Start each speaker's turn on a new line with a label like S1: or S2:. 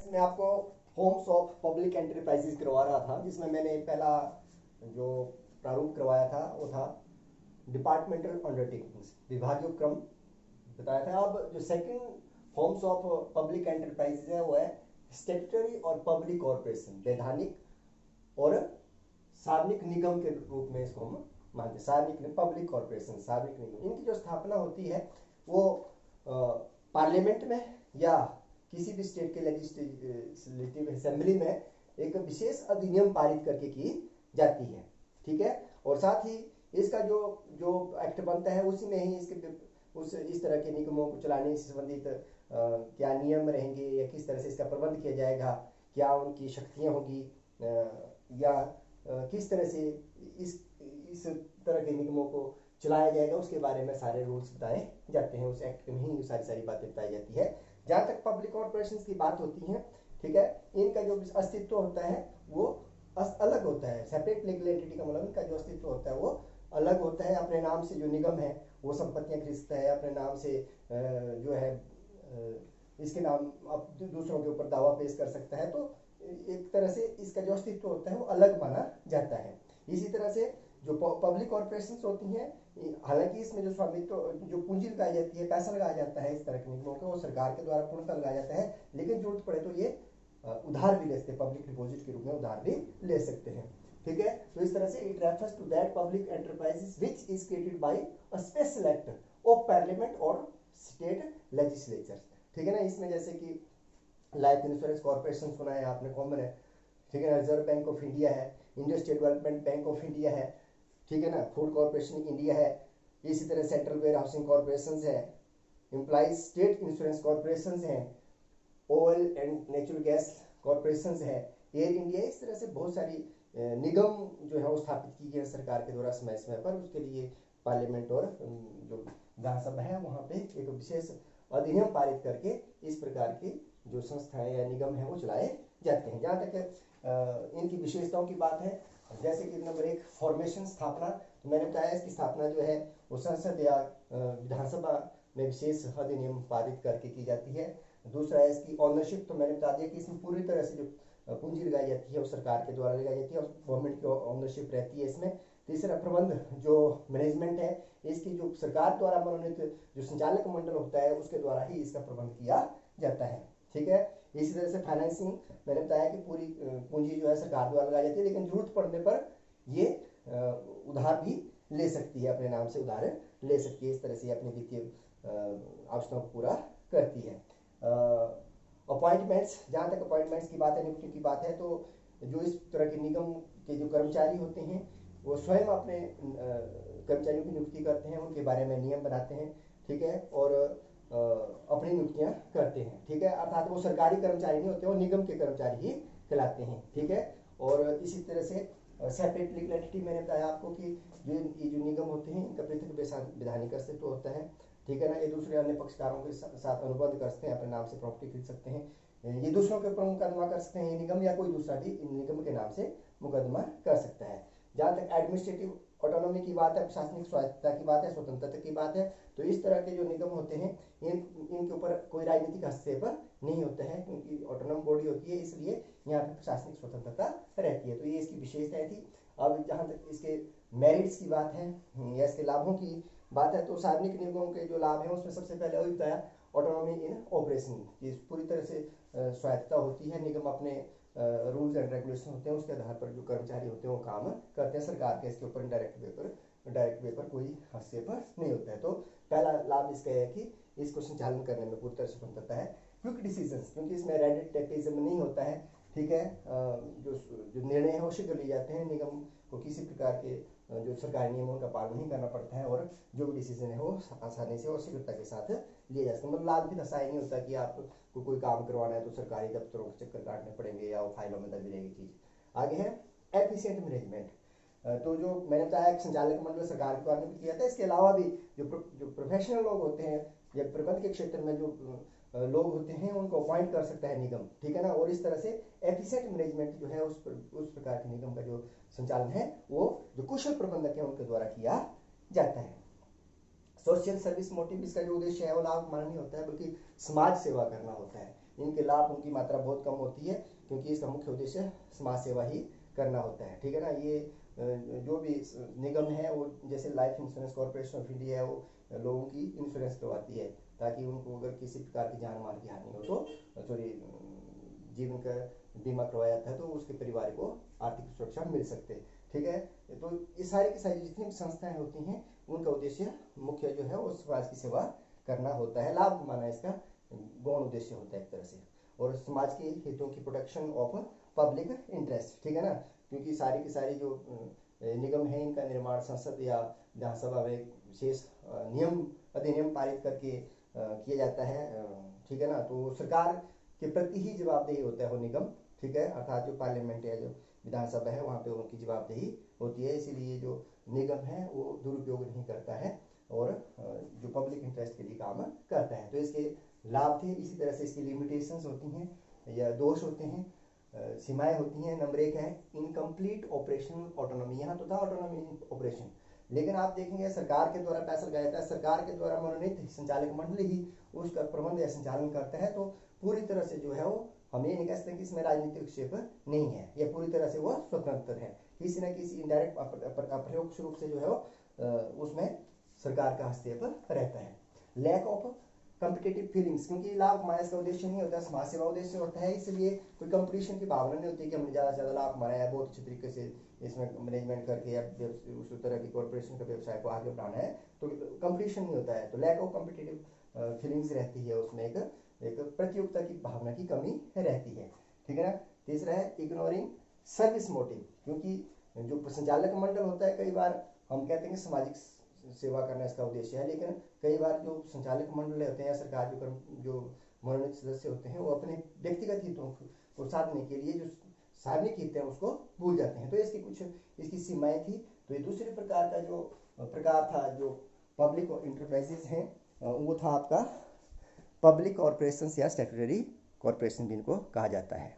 S1: मैं आपको Holmes of public enterprises करवा रहा था, जिसमें मैंने पहला जो प्रारूप करवाया था वो था डिपार्टमेंटल अंडरटेकिंग्स, विभागीय क्रम बताया था। अब जो second Holmes of public enterprises है वो है स्टेट्यूटरी और पब्लिक कॉर्पोरेशन, वैधानिक और सार्वजनिक निगम के रूप में इसको हम मानते हैं। सार्वजनिक पब्लिक कॉर्पोरेशन, सार्वजनिक निगम, इनकी जो स्थापना होती है वो पार्लियामेंट में या किसी भी स्टेट के लेजिस्लेटिव असेंबली में एक विशेष अधिनियम पारित करके की जाती है, ठीक है। और साथ ही इसका जो जो एक्ट बनता है उसी में ही इसके इस तरह के निगमों को चलाने से संबंधित क्या नियम रहेंगे या किस तरह से इसका प्रबंध किया जाएगा, क्या उनकी शक्तियां होगी, या किस तरह से इस तरह के निगमों को चलाया जाएगा, उसके बारे में सारे रूल्स बताए जाते हैं। उस एक्ट में ही सारी बातें बताई जाती है। जहाँ तक पब्लिक कॉर्पोरेशन की बात होती है, ठीक है, इनका जो अस्तित्व होता है वो अलग होता है। सेपरेट लीगल एंटिटी का मतलब इनका जो अस्तित्व होता है वो अलग होता है। अपने नाम से जो निगम है वो संपत्तियां खरीदता है, अपने नाम से जो है इसके नाम अब दूसरों के ऊपर दावा पेश कर सकता है। तो एक तरह से इसका जो अस्तित्व होता है वो अलग माना जाता है। इसी तरह से जो पब्लिक कॉर्पोरेशन होती हैं, हालांकि इसमें जो स्वामित्व जो पूंजी लगाई जाती है, पैसा लगाया जाता है इस तरह के निगमों को, वो सरकार के द्वारा पूर्णतः लगाया जाता है, लेकिन जरूरत पड़े तो ये उधार भी ले सकते हैं, पब्लिक डिपॉजिट के रूप में उधार भी ले सकते हैं, ठीक है। तो इस तरह से it refers to that public enterprises which is created by a special act of parliament और स्टेट लेजिस्लेचर, ठीक है ना। इसमें जैसे कि लाइफ इंश्योरेंस कॉर्पोरेशन सुना है आपने, कॉमन है, ठीक है ना। रिजर्व बैंक ऑफ इंडिया है, industrial development bank of India है, ठीक है ना। फूड कॉर्पोरेशन इंडिया है, इसी तरह सेंट्रल वेयर हाउसिंग कॉर्पोरेशन है, एम्प्लॉइज स्टेट इंश्योरेंस कॉर्पोरेशन है, oil and natural gas corporation है, एयर इंडिया। इस तरह से बहुत सारी निगम जो है वो स्थापित की गई है सरकार के द्वारा समय समय पर। उसके लिए पार्लियामेंट और जो विधानसभा है वहाँ पे एक विशेष अधिनियम पारित करके इस प्रकार की जो संस्थाएं या निगम है वो चलाए जाते हैं। जहाँ तक इनकी विशेषताओं की बात है, जैसे कि नंबर 1 फॉर्मेशन, स्थापना, तो मैंने बताया इसकी स्थापना जो है वो संसद या विधानसभा में विशेष अधिनियम पारित करके की जाती है। दूसरा है इसकी ऑनरशिप, तो मैंने बता दिया कि इसमें पूरी तरह से जो पूंजी लगाई जाती है वो सरकार के द्वारा लगाई जाती है और गवर्नमेंट की ऑनरशिप रहती है इसमें। तीसरा प्रबंध, जो मैनेजमेंट है इसकी जो सरकार द्वारा मनोनीत जो संचालक मंडल होता है उसके द्वारा ही इसका प्रबंध किया जाता है, ठीक है। इसी तरह से फाइनेंसिंग, मैंने बताया कि पूरी पूंजी जो है सरकार द्वारा लगाई जाती है, लेकिन जरूरत पड़ने पर ये उधार भी ले सकती है, अपने नाम से उधार ले सकती है। इस तरह से अपनी वित्तीय आवश्यकताओं को पूरा करती है। अपॉइंटमेंट्स, जहाँ तक अपॉइंटमेंट्स की बात है, नियुक्ति की बात है, तो जो इस तरह के निगम के जो कर्मचारी होते हैं वो स्वयं अपने कर्मचारियों की नियुक्ति करते हैं, उनके बारे में नियम बनाते हैं, ठीक है, और अपनी नियुक्तियां करते हैं, ठीक है। अर्थात वो सरकारी कर्मचारी नहीं होते, वो निगम के कर्मचारी ही कहलाते हैं, ठीक है। और इसी तरह से सेपरेट लीगल एंटिटी, मैंने बताया आपको कि ये जो निगम होते हैं इनका पृथक वैधानिक अस्तित्व होता है, ठीक है ना। ये दूसरे अन्य पक्षकारों के साथ अनुबंध कर सकते हैं, अपने नाम से प्रॉपर्टी खरीद सकते हैं, ये दूसरों के ऊपर मुकदमा कर सकते हैं ये निगम, या कोई दूसरा भी इन निगम के नाम से मुकदमा कर सकता है। जहाँ तक एडमिनिस्ट्रेटिव ऑटोनॉमी की बात है, प्रशासनिक स्वायत्तता की बात है, स्वतंत्रता की बात है, तो इस तरह के जो निगम होते हैं इनके ऊपर कोई राजनीतिक हस्तक्षेप नहीं होता है, क्योंकि ऑटोनॉम बॉडी होती है, इसलिए यहाँ पे प्रशासनिक स्वतंत्रता रहती है। तो ये इसकी विशेषताएं थी। अब जहाँ तक इसके मेरिट्स की बात है या इसके लाभों की बात है, तो सार्वजनिक निगमों के जो लाभ हैं उसमें सबसे पहले वही बताया, ऑटोनॉमी इन ऑपरेशन, की पूरी तरह से स्वायत्तता होती है। निगम अपने रूल्स एंड रेगुलेशन होते हैं, उसके आधार पर जो कर्मचारी होते हैं वो काम करते हैं। सरकार के इसके ऊपर डायरेक्ट वे पर कोई हस्तक्षेप नहीं होता है। तो पहला लाभ इसका है कि इसको संचालन करने में पूरी तरह स्वतंत्रता है। क्विक डिसीजंस, क्योंकि इसमें रेड टेपिज्म नहीं होता है, ठीक है। जो निर्णय है वो शीघ्र लिए जाते हैं, निगम को किसी प्रकार के जो सरकारी नियमों का पालन नहीं करना पड़ता है, और जो भी डिसीजन है वो आसानी से और शीघ्रता के साथ लिए जा सकते हैं। मतलब लाल भी दशा नहीं होता कि आपको कोई काम करवाना है तो सरकारी दफ्तरों के चक्कर काटने पड़ेंगे या वो फाइलों में दबी रहेगी चीज। आगे है एफिशिएंट मैनेजमेंट, तो जो मैंने बताया संचालक मंडल सरकार के द्वारा नियुक्त किया था, इसके अलावा भी जो प्रोफेशनल लोग होते हैं या प्रबंध के क्षेत्र में जो लोग होते हैं उनको अपॉइंट कर सकता है निगम, ठीक है ना। और इस तरह से एफिशिएंट मैनेजमेंट जो है उस प्रकार के निगम का जो संचालन है वो जो कुशल प्रबंधक है उनके द्वारा किया जाता है। सोशल सर्विस मोटिव, इसका जो उद्देश्य है वो लाभ कमाना नहीं होता है, बल्कि समाज सेवा करना होता है। इनके लाभ, उनकी मात्रा बहुत कम होती है, क्योंकि इसका मुख्य उद्देश्य समाज सेवा ही करना होता है। ठीक है ना। ये जो भी निगम है वो जैसे life insurance corporation of India है, वो लोगों की इंश्योरेंस करवाती है, ताकि उनको अगर किसी प्रकार की जान माल की हानि हो तो सॉरी जीवन का बीमा करवाया जाता है, तो उसके परिवार को आर्थिक सुरक्षा मिल सकते। ठीक है। तो ये सारी की सारी जितनी भी संस्थाएं होती हैं, उनका उद्देश्य मुख्य जो है वो समाज की सेवा करना होता है। लाभ कमाना इसका गौण उद्देश्य होता है एक तरह से, और समाज के हितों की प्रोटेक्शन ऑफ पब्लिक इंटरेस्ट। ठीक है ना। क्योंकि सारी की सारी जो निगम है, इनका निर्माण संसद या विधानसभा में विशेष नियम अधिनियम पारित करके किया जाता है। ठीक है ना। तो सरकार के प्रति ही जवाबदेही होता है वो निगम। ठीक है। अर्थात जो पार्लियामेंट या जो विधानसभा है वहाँ पे उनकी जवाबदेही होती है, इसीलिए जो निगम है वो दुरुपयोग नहीं करता है और जो पब्लिक इंटरेस्ट के लिए काम करता है। तो इसके लाभ थे। इसी तरह से इसकी लिमिटेशंस होती हैं या दोष होते हैं, सीमाएं होती हैं। नंबर 1 है इनकम्प्लीट ऑपरेशनल ऑटोनॉमी। यहाँ तो था ऑटोनॉमी इन ऑपरेशन, लेकिन आप देखेंगे सरकार के द्वारा पैसा लगाया जाता है, सरकार के द्वारा मनोनीत संचालक मंडली ही उसका प्रबंध या संचालन करता है। तो पूरी तरह से जो है वो हम ये नहीं कह सकते कि इसमें राजनीतिक हस्तक्षेप नहीं है, यह पूरी तरह से वो स्वतंत्र है। किसी न किसी इनडायरेक्ट अप्रत्यक्ष रूप से जो है वो उसमें सरकार का हस्तक्षेप रहता है। लैक ऑफ कम्पिटेटिव फीलिंग्स, क्योंकि लाभ कमाना इसका उद्देश्य नहीं होता, समाज सेवा उद्देश्य होता है, इसलिए कोई कंपटीशन की भावना नहीं होती कि हमने ज़्यादा से ज़्यादा लाभ कमाना है, बहुत अच्छे तरीके से इसमें मैनेजमेंट करके या उस तरह की कॉर्पोरेशन का व्यवसाय को आगे बढ़ाना है, तो कंपटीशन नहीं होता है। तो लैक ऑफ कम्पिटेटिव फीलिंग्स रहती है, उसमें एक प्रतियोगिता की भावना की कमी रहती है। ठीक है ना। तीसरा है इग्नोरिंग सर्विस मोटिव, क्योंकि जो संचालक मंडल होता है, कई बार हम कहते हैं कि सामाजिक सेवा करना इसका उद्देश्य है, लेकिन कई बार जो संचालक मंडल होते हैं या सरकार जो मनोनीत सदस्य होते हैं, वो अपने व्यक्तिगत हितों को साधने के लिए जो सार्वजनिक हित है उसको भूल जाते हैं। तो इसकी कुछ इसकी सीमाएं थी। तो ये दूसरे प्रकार का जो प्रकार था जो पब्लिक इंटरप्राइजेज हैं, वो था आपका पब्लिक कॉर्पोरेशन या स्टैट्यूटरी कॉर्पोरेशन भी इनको कहा जाता है।